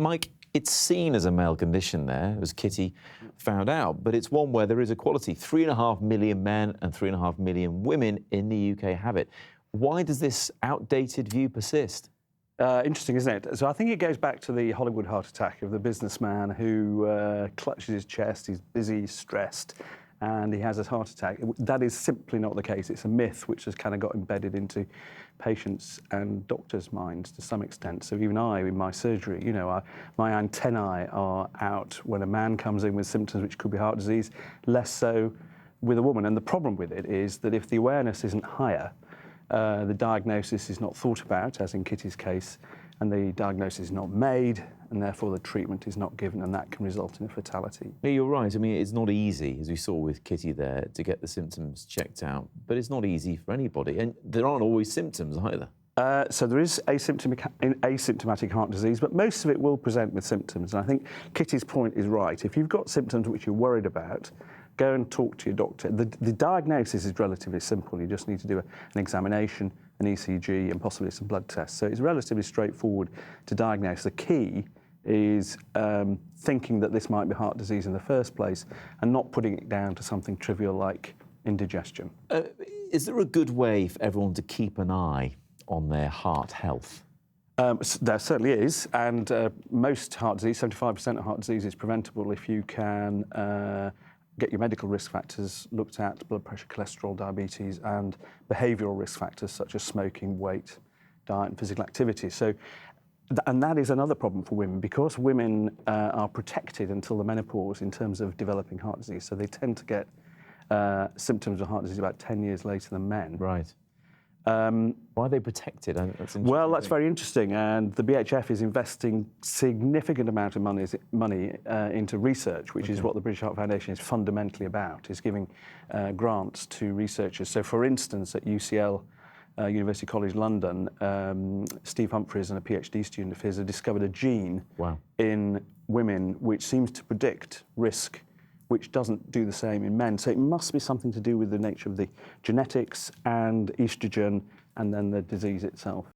Mike, it's seen as a male condition there, as Kitty found out, but it's one where there is equality. 3.5 million men and 3.5 million women in the UK have it. Why does this outdated view persist? Interesting, isn't it? So I think it goes back to the Hollywood heart attack of the businessman who clutches his chest, he's busy, he's stressed, and he has a heart attack. That is simply not the case. It's a myth which has kind of got embedded into patients' and doctors' minds to some extent. So even I, in my surgery, you know, my antennae are out when a man comes in with symptoms which could be heart disease, less so with a woman. And the problem with it is that if the awareness isn't higher, the diagnosis is not thought about, as in Kitty's case, and the diagnosis is not made, and therefore the treatment is not given, and that can result in a fatality. Yeah, you're right. I mean, it's not easy, as we saw with Kitty there, to get the symptoms checked out, but it's not easy for anybody, and there aren't always symptoms either. So there is asymptomatic heart disease, but most of it will present with symptoms, and I think Kitty's point is right. If you've got symptoms which you're worried about, go and talk to your doctor. The diagnosis is relatively simple. You just need to do an examination, an ECG, and possibly some blood tests. So it's relatively straightforward to diagnose. The key is thinking that this might be heart disease in the first place and not putting it down to something trivial like indigestion. Is there a good way for everyone to keep an eye on their heart health? There certainly is, and most heart disease, 75% of heart disease, is preventable if you can get your medical risk factors looked at: blood pressure, cholesterol, diabetes, and behavioural risk factors such as smoking, weight, diet, and physical activity. So, and that is another problem for women, because women are protected until the menopause in terms of developing heart disease. So they tend to get symptoms of heart disease about 10 years later than men. Right. Why are they protected? Well, that's very interesting, and the BHF is investing significant amount of money into research, which is what the British Heart Foundation is fundamentally about, is giving grants to researchers. So, for instance, at UCL, University College London, Steve Humphreys and a PhD student of his have discovered a gene in women which seems to predict risk, which doesn't do the same in men. So it must be something to do with the nature of the genetics and estrogen and then the disease itself.